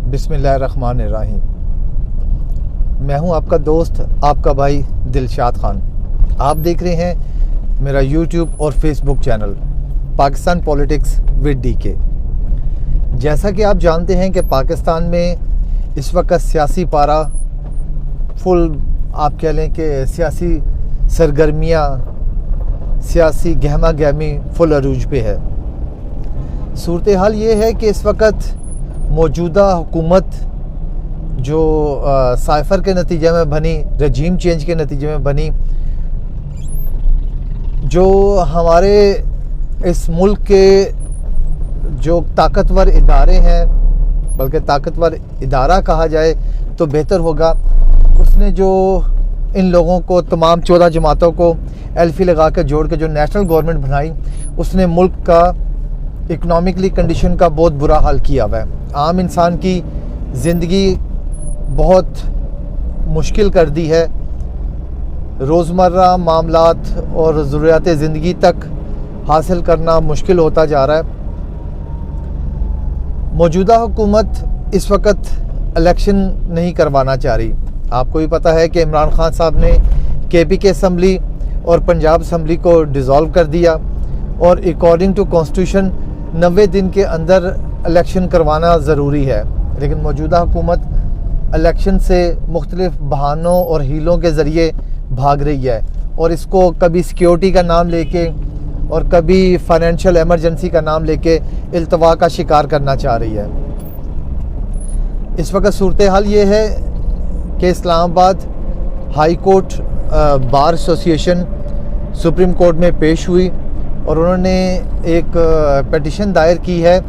बिस्मिल्लाहिर्रहमानिर्रहीम। मैं हूं आपका दोस्त, आपका भाई दिलशाद खान। आप देख रहे हैं मेरा यूट्यूब और Facebook channel Pakistan politics with DK. जैसा कि आप जानते हैं कि पाकिस्तान में इस वक्त सियासी पारा फुल, आप कह लें कि सियासी सरगर्मियाँ, सियासी गहमा गहमी फुल अरूज पे है। सूरत हाल ये है कि इस वक्त मौजूदा हुकूमत जो साइफर के नतीजे में बनी, रजीम चेंज के नतीजे में बनी, जो हमारे इस मुल्क के जो ताकतवर इदारे हैं, बल्कि ताकतवर इदारा कहा जाए तो बेहतर होगा, उसने जो इन लोगों को, तमाम 14 जमातों को एल्फी लगा कर जोड़ के जो नेशनल गवर्नमेंट बनाई, उसने मुल्क का इकनॉमिकली कंडीशन का बहुत बुरा हाल किया हुआ है। आम इंसान की ज़िंदगी बहुत मुश्किल कर दी है। रोज़मर्रा मामलात और ज़रूरियात ज़िंदगी तक हासिल करना मुश्किल होता जा रहा है। मौजूदा हुकूमत इस वक्त इलेक्शन नहीं करवाना चाह रही। आपको भी पता है कि इमरान खान साहब ने KPK असम्बली और पंजाब असम्बली को डिज़ोल्व कर दिया और अकॉर्डिंग टू कॉन्स्टिट्यूशन 90 दिन के अंदर इलेक्शन करवाना ज़रूरी है। लेकिन मौजूदा हुकूमत इलेक्शन से मुख्तलिफ बहानों और हीलों के ज़रिए भाग रही है और इसको कभी सिक्योरिटी का नाम लेके और कभी फाइनेंशियल एमरजेंसी का नाम लेके इल्तवा का शिकार करना चाह रही है। इस वक्त सूरत हाल ये है कि Islamabad high court bar association supreme court में पेश हुई और उन्होंने एक पिटीशन दायर की है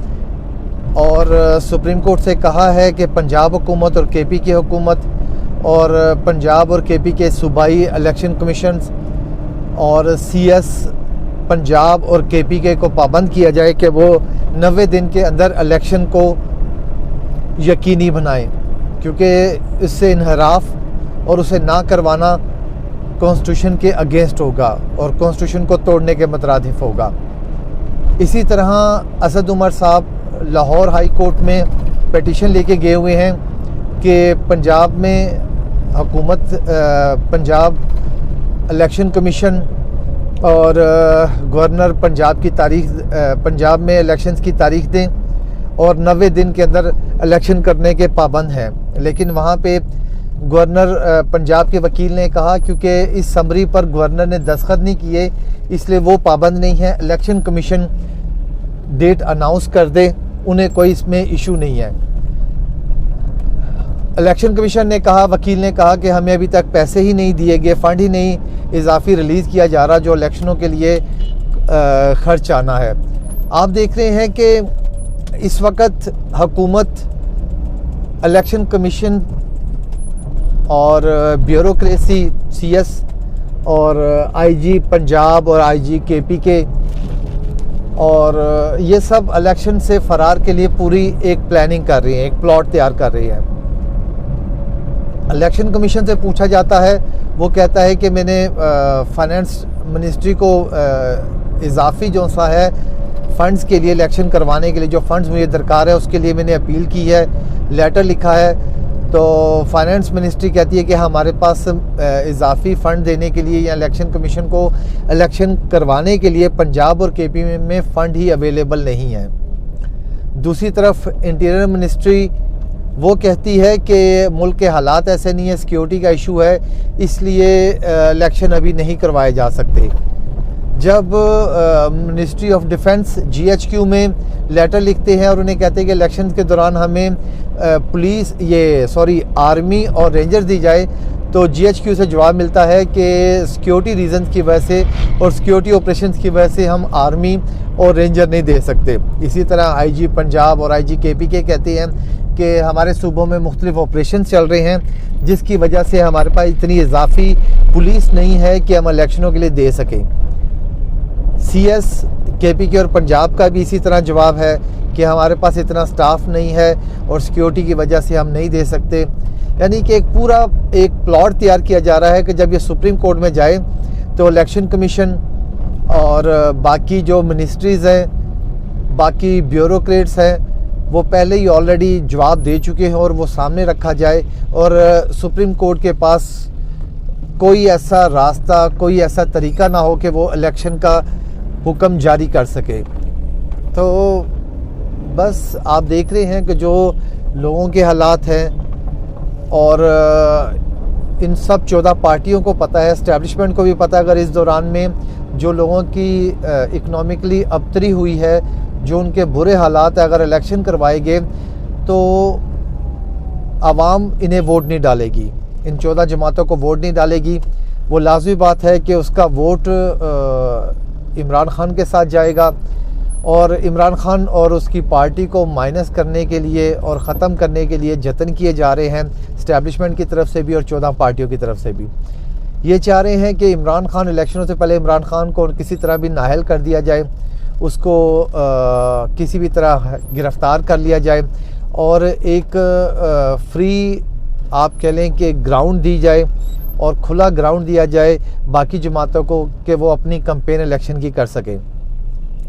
और सुप्रीम कोर्ट से कहा है कि पंजाब हुकूमत और KPK हुकूमत और पंजाब और KPK सूबाई इलेक्शन कमीशन और CS पंजाब और KPK को पाबंद किया जाए कि वो 90 दिन के अंदर इलेक्शन को यकीनी बनाए, क्योंकि इससे इनहराफ और उसे ना करवाना कॉन्स्टिट्यूशन के अगेंस्ट होगा और कॉन्स्टिट्यूशन को तोड़ने के मुतरादिफ होगा। इसी तरह असद उमर साहब लाहौर हाई कोर्ट में पिटीशन लेके गए हुए हैं कि पंजाब में हुकूमत, पंजाब इलेक्शन कमीशन और गवर्नर पंजाब की तारीख, पंजाब में इलेक्शंस की तारीख दें और 90 दिन के अंदर इलेक्शन करने के पाबंद हैं। लेकिन वहाँ पे गवर्नर पंजाब के वकील ने कहा क्योंकि इस समरी पर गवर्नर ने दस्तखत नहीं किए, इसलिए वो पाबंद नहीं है। इलेक्शन कमीशन डेट अनाउंस कर दे, उन्हें कोई इसमें इशू नहीं है। इलेक्शन कमीशन ने कहा, वकील ने कहा कि हमें अभी तक पैसे ही नहीं दिए गए, फ़ंड ही नहीं इजाफी रिलीज़ किया जा रहा जो इलेक्शनों के लिए खर्च आना है। आप देख रहे हैं कि इस वक्त हुकूमत, इलेक्शन कमीशन और ब्यूरोक्रेसी CS और IG पंजाब और IG KPK और ये सब इलेक्शन से फ़रार के लिए पूरी एक प्लानिंग कर रही है, एक प्लॉट तैयार कर रही है। इलेक्शन कमीशन से पूछा जाता है, वो कहता है कि मैंने फाइनेंस मिनिस्ट्री को इजाफी जो सा है फ़ंड्स के लिए, इलेक्शन करवाने के लिए जो फ़ंड्स मुझे दरकार है उसके लिए मैंने अपील की है, लेटर लिखा है। तो फाइनेंस मिनिस्ट्री कहती है कि हमारे पास इजाफी फ़ंड देने के लिए या इलेक्शन कमीशन को इलेक्शन करवाने के लिए पंजाब और KP में फ़ंड ही अवेलेबल नहीं है। दूसरी तरफ इंटीरियर मिनिस्ट्री वो कहती है कि मुल्क के हालात ऐसे नहीं है, सिक्योरिटी का इशू है, इसलिए इलेक्शन अभी नहीं करवाए जा सकते। जब मिनिस्ट्री ऑफ डिफेंस GHQ में लेटर लिखते हैं और उन्हें कहते हैं कि इलेक्शन के दौरान हमें आर्मी और रेंजर्स दी जाए, तो GHQ से जवाब मिलता है कि सिक्योरिटी रीजंस की वजह से और सिक्योरिटी ऑपरेशंस की वजह से हम आर्मी और रेंजर नहीं दे सकते। इसी तरह IG पंजाब और IG KPK कहते हैं कि हमारे सूबों में मुख्तलिफ ऑपरेशन चल रहे हैं जिसकी वजह से हमारे पास इतनी इजाफी पुलिस नहीं है कि हम इलेक्शनों के लिए दे सकें। CS KPK और पंजाब का भी इसी तरह जवाब है कि हमारे पास इतना स्टाफ नहीं है और सिक्योरिटी की वजह से हम नहीं दे सकते। यानी कि एक पूरा एक प्लॉट तैयार किया जा रहा है कि जब ये सुप्रीम कोर्ट में जाए तो इलेक्शन कमीशन और बाकी जो मिनिस्ट्रीज़ हैं, बाकी ब्यूरोक्रेट्स हैं, वो पहले ही ऑलरेडी जवाब दे चुके हैं और वो सामने रखा जाए और सुप्रीम कोर्ट के पास कोई ऐसा रास्ता, कोई ऐसा तरीका ना हो कि वो इलेक्शन का हुक्म जारी कर सके। तो बस आप देख रहे हैं कि जो लोगों के हालात हैं और इन सब 14 पार्टियों को पता है, एस्टैब्लिशमेंट को भी पता है, अगर इस दौरान में जो लोगों की इकनॉमिकली अबतरी हुई है, जो उनके बुरे हालात है, अगर इलेक्शन करवाए गए तो आवाम इन्हें वोट नहीं डालेगी, इन 14 जमातों को वोट नहीं डालेगी। वो लाजमी बात है कि उसका वोट इमरान खान के साथ जाएगा और इमरान खान और उसकी पार्टी को माइनस करने के लिए और ख़त्म करने के लिए जतन किए जा रहे हैं इस्टेब्लिशमेंट की तरफ से भी और 14 पार्टियों की तरफ से भी। ये चाह रहे हैं कि इमरान खान इलेक्शनों से पहले इमरान खान को किसी तरह भी नाअहल कर दिया जाए, उसको किसी भी तरह गिरफ़्तार कर लिया जाए और एक फ्री आप कह लें कि ग्राउंड दी जाए और खुला ग्राउंड दिया जाए बाकी जमातों को कि वो अपनी कैंपेन इलेक्शन की कर सकें।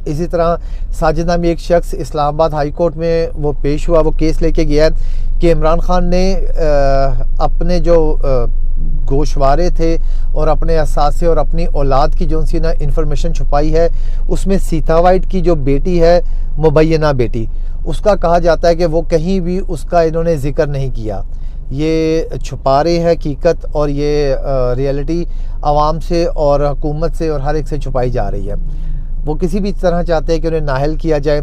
इसी तरह साजिद नामी एक शख्स इस्लामाबाद हाई कोर्ट में वो पेश हुआ, वो केस लेके गया है कि इमरान खान ने अपने जो गोशवारे थे और अपने असासे और अपनी औलाद की जो सी ना इंफॉर्मेशन छुपाई है, उसमें सीता वाइट की जो बेटी है, मुबैना बेटी, उसका कहा जाता है कि वो कहीं भी उसका इन्होंने जिक्र नहीं किया। ये छुपा रहे हैं हकीकत और ये रियलिटी आवाम से और हुकूमत से और हर एक से छुपाई जा रही है। वो किसी भी तरह चाहते हैं कि उन्हें नाअहल किया जाए,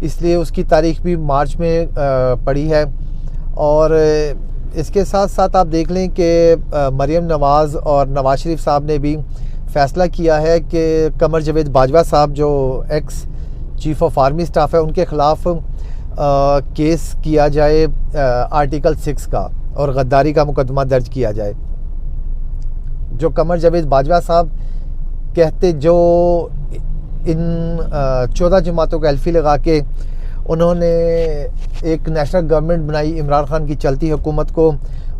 इसलिए उसकी तारीख भी मार्च में पड़ी है। और इसके साथ साथ आप देख लें कि मरियम नवाज़ और नवाज शरीफ साहब ने भी फ़ैसला किया है कि कमर जावेद बाजवा साहब जो x chief of army staff है, उनके ख़िलाफ़ केस किया जाए आर्टिकल 6 का और गद्दारी का मुकदमा दर्ज किया जाए। जो कमर जावेद बाजवा साहब कहते, जो इन 14 जमातों को एल्फी लगा के उन्होंने एक नेशनल गवर्नमेंट बनाई, इमरान खान की चलती हुकूमत को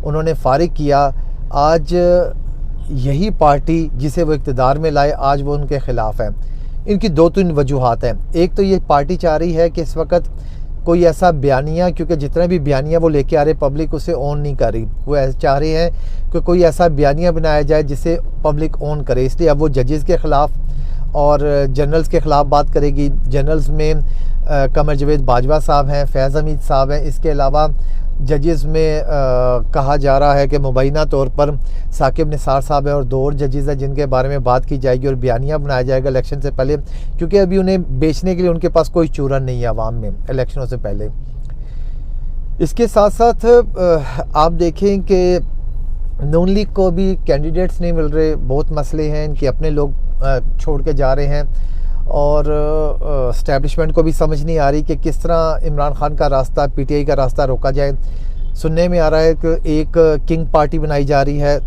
उन्होंने फारिग किया। आज यही पार्टी जिसे वो इक़्तिदार में लाए, आज वो उनके ख़िलाफ़ है। इनकी 2-3 वजूहात हैं। एक तो ये पार्टी चाह रही है कि इस वक्त कोई ऐसा बयानिया, क्योंकि जितना भी बयानिया वो लेके आ रहे पब्लिक उसे ऑन नहीं कर रही, वो चाह रहे हैं कि कोई ऐसा बयानिया बनाया जाए जिसे पब्लिक ऑन करे। इसलिए अब वो जजेस के ख़िलाफ़ और जनरल्स के ख़िलाफ़ बात करेगी। जनरल्स में कमर जावेद बाजवा साहब हैं, फैज़ हमीद साहब हैं। इसके अलावा जजेस में कहा जा रहा है कि मुबैना तौर पर साकिब निसार साहब हैं और 2 और जजेस हैं जिनके बारे में बात की जाएगी और बयानिया बनाया जाएगा इलेक्शन से पहले, क्योंकि अभी उन्हें बेचने के लिए उनके पास कोई चूरन नहीं है आवाम में इलेक्शनों से पहले। इसके साथ साथ आप देखें कि नून लीग को भी कैंडिडेट्स नहीं मिल रहे, बहुत मसले हैं, इनके अपने लोग छोड़ के जा रहे हैं और इस्टेब्लिशमेंट को भी समझ नहीं आ रही कि किस तरह इमरान खान का रास्ता, पीटीआई का रास्ता रोका जाए। सुनने में आ रहा है कि एक किंग पार्टी बनाई जा रही है,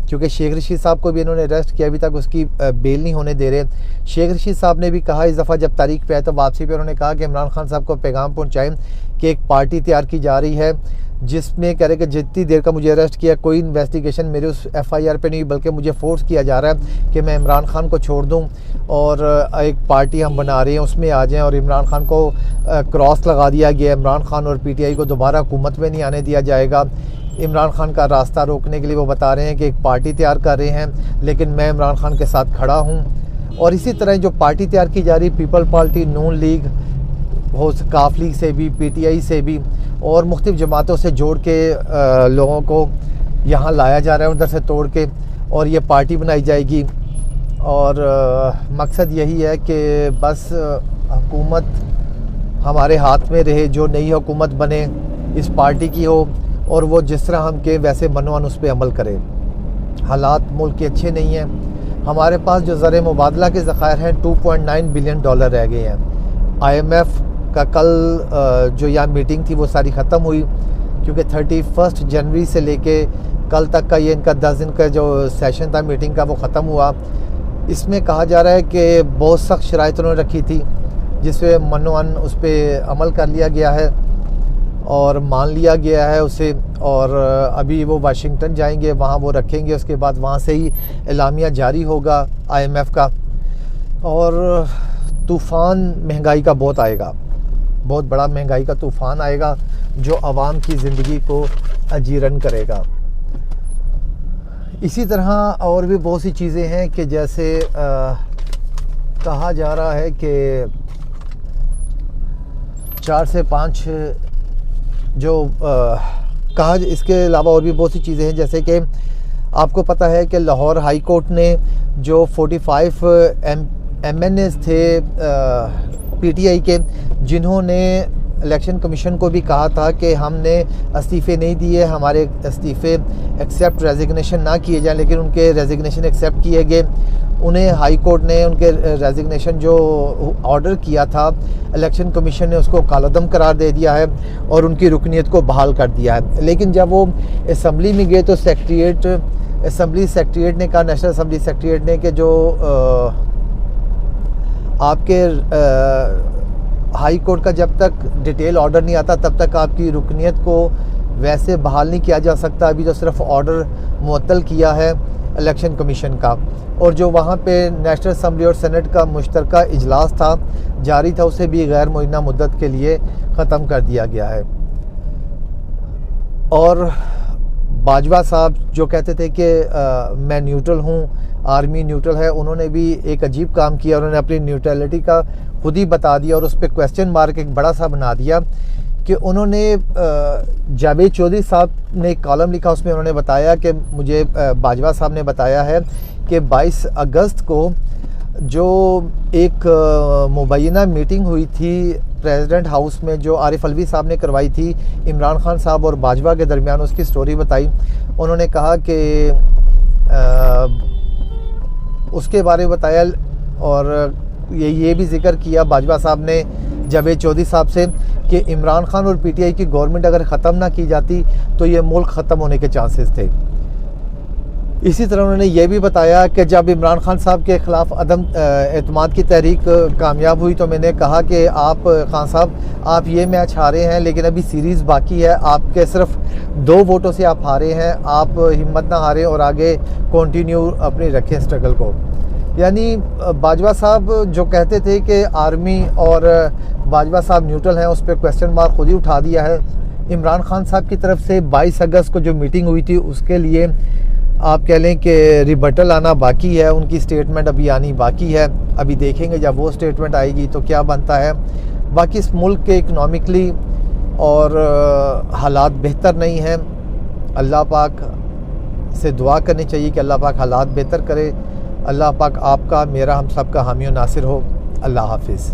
क्योंकि शेख रशीद साहब को भी इन्होंने अरेस्ट किया, अभी तक उसकी बेल नहीं होने दे रहे। शेख रशीद साहब ने भी कहा इस दफ़ा जब तारीख पे आए तो वापसी पे उन्होंने कहा कि इमरान खान साहब को पैगाम पहुँचाएँ कि एक पार्टी तैयार की जा रही है जिसमें कह रहे कि जितनी देर का मुझे अरेस्ट किया, कोई इन्वेस्टिगेशन मेरे उस एफआईआर पे नहीं, बल्कि मुझे फोर्स किया जा रहा है कि मैं इमरान खान को छोड़ दूं और एक पार्टी हम बना रहे हैं उसमें आ जाएं। और इमरान खान को क्रॉस लगा दिया गया, इमरान खान और पीटीआई को दोबारा हुकूमत में नहीं आने दिया जाएगा। इमरान खान का रास्ता रोकने के लिए वो बता रहे हैं कि एक पार्टी तैयार कर रहे हैं, लेकिन मैं इमरान खान के साथ खड़ा हूँ। और इसी तरह जो पार्टी तैयार की जा रही, पीपल पार्टी, नून लीग हो, काफ लीग से भी, पीटीआई से भी और मुख्तलिफ जमातों से जोड़ के लोगों को यहाँ लाया जा रहा है उधर से तोड़ के, और ये पार्टी बनाई जाएगी। और मकसद यही है कि बस हुकूमत हमारे हाथ में रहे, जो नई हुकूमत बने इस पार्टी की हो और वो जिस तरह हम के वैसे मनोवन उस पर अमल करे। हालात मुल्क के अच्छे नहीं हैं। हमारे पास जो ज़र मुबादला के ज़खायर हैं 2.9 बिलियन डॉलर रह गए हैं। IMF का कल जो यहाँ मीटिंग थी वो सारी ख़त्म हुई, क्योंकि 31 जनवरी से लेके कल तक का ये इनका 10 दिन का जो सेशन था मीटिंग का वो ख़त्म हुआ। इसमें कहा जा रहा है कि बहुत सख्त शराइत उन्होंने रखी थी जिससे मनोअन उस पर अमल कर लिया गया है और मान लिया गया है उसे। और अभी वो वाशिंगटन जाएंगे, वहाँ वो रखेंगे, उसके बाद वहाँ से ही एलामिया जारी होगा IMF का। और तूफ़ान महंगाई का बहुत आएगा, बहुत बड़ा महंगाई का तूफ़ान आएगा जो आवाम की ज़िंदगी को अजीरन करेगा। इसी तरह और भी बहुत सी चीज़ें हैं कि जैसे कहा जा रहा है कि 4 से 5 जो कहा, इसके अलावा और भी बहुत सी चीज़ें हैं, जैसे कि आपको पता है कि लाहौर हाई कोर्ट ने जो 45 MNAs थे PTI के, जिन्होंने इलेक्शन कमीशन को भी कहा था कि हमने इस्तीफ़े नहीं दिए, हमारे इस्तीफ़े एक्सेप्ट रेजिग्नेशन ना किए जाएं, लेकिन उनके रेजिग्नेशन एक्सेप्ट किए गए। उन्हें हाई कोर्ट ने उनके रेजिग्नेशन जो ऑर्डर किया था, इलेक्शन कमीशन ने उसको कालादम करार दे दिया है और उनकी रुकनीत को बहाल कर दिया है। लेकिन जब वो असम्बली में गए तो असम्बली सेक्रेटरीट ने कहा, नेशनल असम्बली सेक्रेटरीट ने, कि जो आपके हाई कोर्ट का जब तक डिटेल ऑर्डर नहीं आता तब तक आपकी रुकनीत को वैसे बहाल नहीं किया जा सकता। अभी तो सिर्फ ऑर्डर मुअत्तल किया है इलेक्शन कमीशन का, और जो वहाँ पे नेशनल असम्बली और सेनेट का मुश्तरका इजलास था जारी था, उसे भी गैर मुअय्यना मुद्दत के लिए ख़त्म कर दिया गया है। और बाजवा साहब जो कहते थे कि मैं न्यूट्रल हूँ, आर्मी न्यूट्रल है, उन्होंने भी एक अजीब काम किया। उन्होंने अपनी न्यूट्रलिटी का खुद ही बता दिया और उस पर क्वेश्चन मार्क एक बड़ा सा बना दिया कि उन्होंने जावेद चौधरी साहब ने एक कॉलम लिखा, उसमें उन्होंने बताया कि मुझे बाजवा साहब ने बताया है कि 22 अगस्त को जो एक मुबैना मीटिंग हुई थी प्रेसिडेंट हाउस में, जो आरिफ अलवी साहब ने करवाई थी इमरान खान साहब और बाजवा के दरमियान, उसकी स्टोरी बताई। उन्होंने कहा कि उसके बारे में बताया और ये भी जिक्र किया बाजवा साहब ने जावेद चौधरी साहब से कि इमरान खान और PTI की गवर्नमेंट अगर ख़त्म ना की जाती तो ये मुल्क ख़त्म होने के चांसेस थे। इसी तरह उन्होंने ये भी बताया कि जब इमरान खान साहब के ख़िलाफ़ अदम एतमाद की तहरीक कामयाब हुई तो मैंने कहा कि आप खान साहब, आप ये मैच हारे हैं लेकिन अभी सीरीज़ बाकी है, आपके सिर्फ 2 वोटों से आप हारे हैं, आप हिम्मत ना हारें और आगे कंटिन्यू अपनी रखें स्ट्रगल को। यानी बाजवा साहब जो कहते थे कि आर्मी और बाजवा साहब न्यूट्रल हैं, उस पर क्वेश्चन मार्क खुद ही उठा दिया है। इमरान खान साहब की तरफ से 22 अगस्त को जो मीटिंग हुई थी उसके लिए आप कह लें कि रिबटल आना बाकी है, उनकी स्टेटमेंट अभी आनी बाकी है। अभी देखेंगे जब वो स्टेटमेंट आएगी तो क्या बनता है। बाकी इस मुल्क के इकनॉमिकली और हालात बेहतर नहीं हैं। अल्लाह पाक से दुआ करनी चाहिए कि अल्लाह पाक हालात बेहतर करे। अल्लाह पाक आपका, मेरा, हम सब का हामी और नासिर हो। अल्लाह हाफिज़।